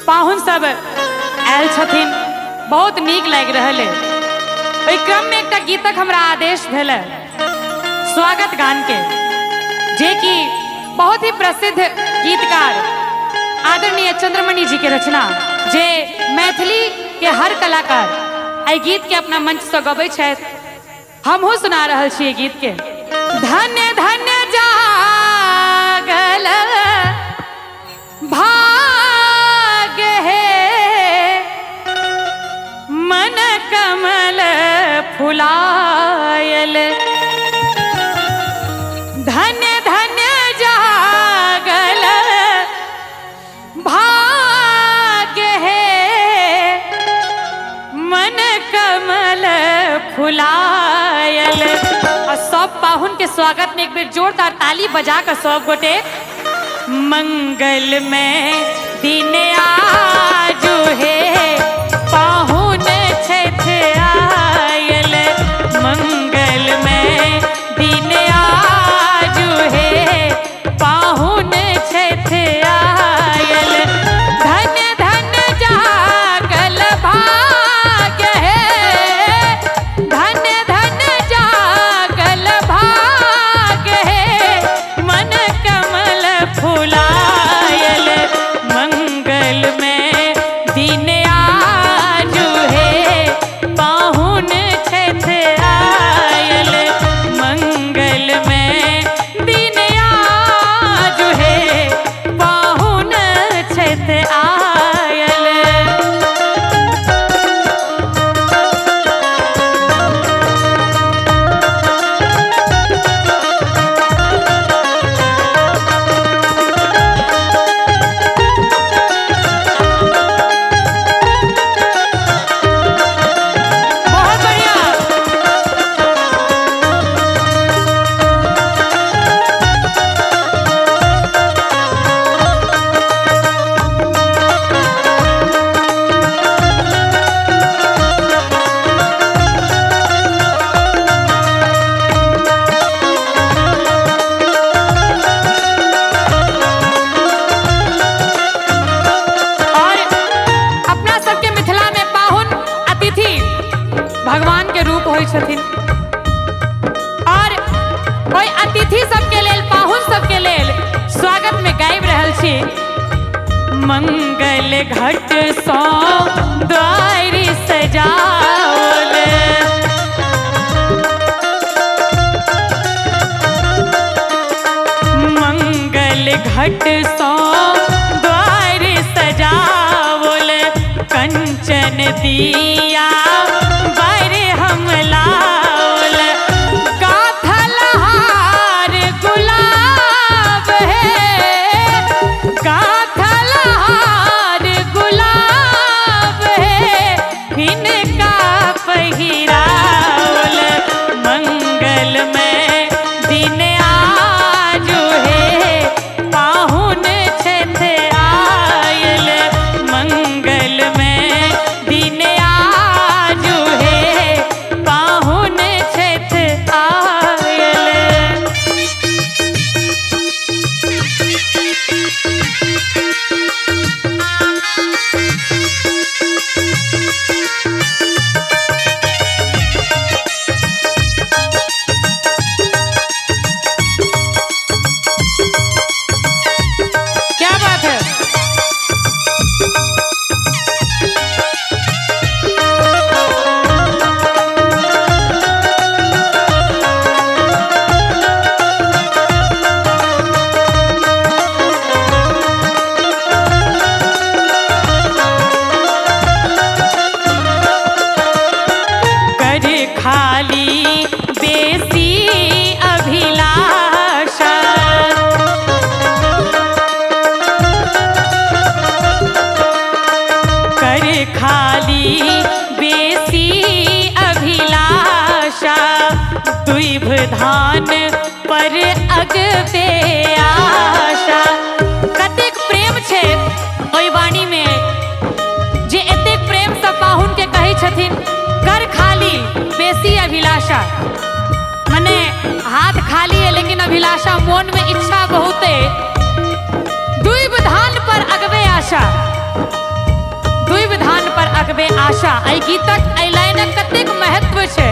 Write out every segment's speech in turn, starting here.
पाहुन सब आयल छथिन, बहुत नीक लागि रहल है। ओहि क्रम में एक गीतक हमरा आदेश भेल स्वागत गान के, जे कि बहुत ही प्रसिद्ध गीतकार आदरणीय चंद्रमणि जी के रचना, जे मैथिली के हर कलाकार एहि गीत के अपना मंच से गबै छथि। हमहू सुना रहल छी गीत के। धन्य धन्य जागल भाग्य है, मन कमल फुलायल। धन्य धन्य जागल भाग्य है, मन कमल फुलायल। और सब पाहुन के स्वागत में एक बेर जोरदार ताली बजा कर सब गोटे मंगल में दिन आजू है, पाहुन छठ आयल। मंगल में दिन आजू है, पाहुन छठ आयल। धन्य धन्य जागल भाग्य है, धन्य धन्य जागल भाग्य है, मन कमल फुलायल। मंगल में दिन आजू है, पाहुन छठ आयल। मंगल में दिन आजू है, पाहुन छठ आयल। बहुत बढ़िया। और अपना सबके मिथिला में पाहुन अतिथि भगवान के रूप होइ छथिन। और ओहि अतिथि सबके लेल, पाहुन सबके लेल स्वागत में गाबि रहल छी। मंगल घट सौ द्वारि सजाओल, मंगल घट सौ द्वारि सजाओल। कंचन दिया बर हम लाओल, गाथल हार गुलाब है, गाथल हार गुलाब है, इनका पहिरावल। मंगल में दिन आजू है, पाहुन छठ आयल। मंगल में दिन आजू है, पाहुन छठ आयल। क्या बात है। कर खाली बेसी अभिलाषा, कर खाली बेसी अभिलाषा। दुइभ धान पर अगबे आशा। कतेक प्रेम छै ओहि वाणी में, जे एतेक प्रेम से पाहुन के कहै छथिन कर खाली बेसी अभिलाषा। मने हाथ खाली है लेकिन अभिलाषा, मन में इच्छा बहुत है। दुइभ धान पर अगबे आशा। पर अगबे आशा। आई गीतक आई लाइनक कतेक महत्व छे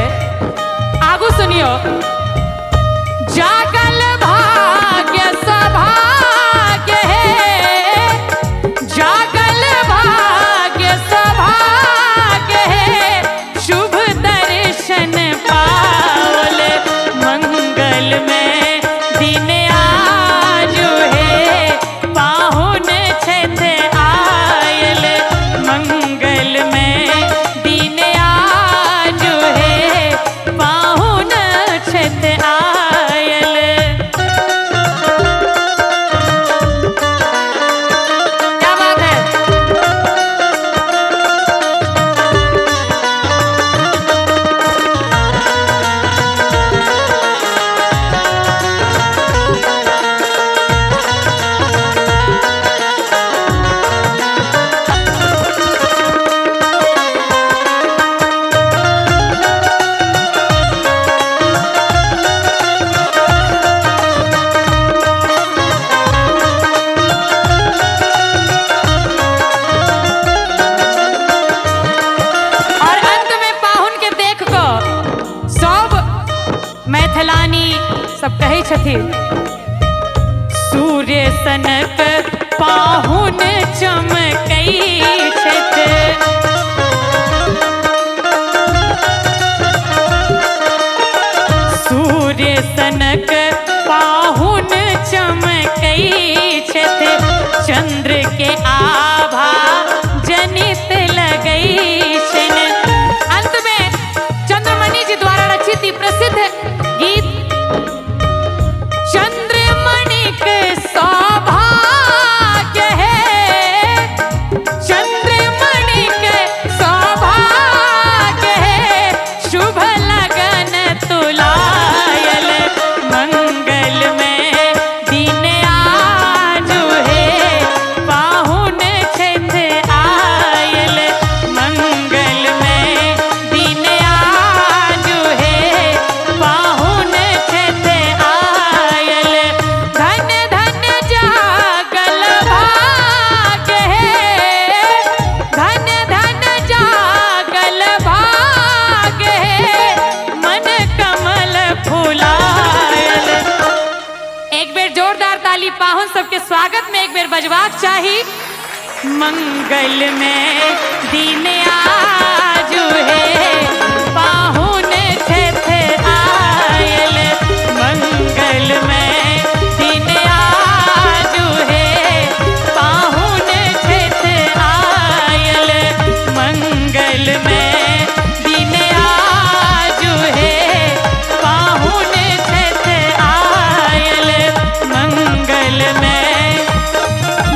आगू सुनियो। जागल भाग्य सौभाग्य है, जागल भाग्य सौभाग्य है, शुभ दर्शन पावल मंगल में दिन आज है, पाहुन छेत आयल मंगल में दिन आज है, पाहुन छेत आयल। क्या बात है। और अंत में पाहुन के देख को सब मैथिलानी सब कहे छथिन, सूर्य सनक पाहुन चमकई छथ, सूर्य सनक पाहुन चमकई छथ, चंद्र के आभा जनित लगई छन। अंत में चंद्रमणि जी द्वारा रचित ई प्रसिद्ध गीत चंद्रमणि के सौभाग्य है, चंद्रमणि के सौभाग्य है, शुभ लगन तुलायल मंगल में दिन आज है, पाहुन छेत आयल मंगल में दिन आज है, पाहुन छेत आयल। धन धन जागल भाग्य है, धन धन जागल भाग्य है, मन कमल फुलायल। एक बेर जोरदार ताली पाहुन सबके स्वागत में एक बेर बजबाक चाही। मंगल में दिन आज है, पाहुन छेत आयल मंगल में दिन आज है, पाहुन छेत आयल मंगल में दिन आज है, पाहुन छेत आयल मंगल में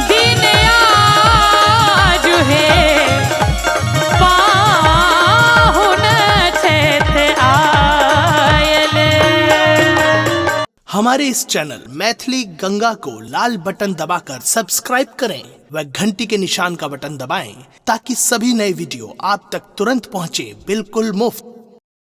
दिन आज है, पाहुन छेत आयल। हमारे इस चैनल मैथिली गंगा को लाल बटन दबाकर सब्सक्राइब करें व घंटी के निशान का बटन दबाएं ताकि सभी नए वीडियो आप तक तुरंत पहुंचे बिल्कुल मुफ्त।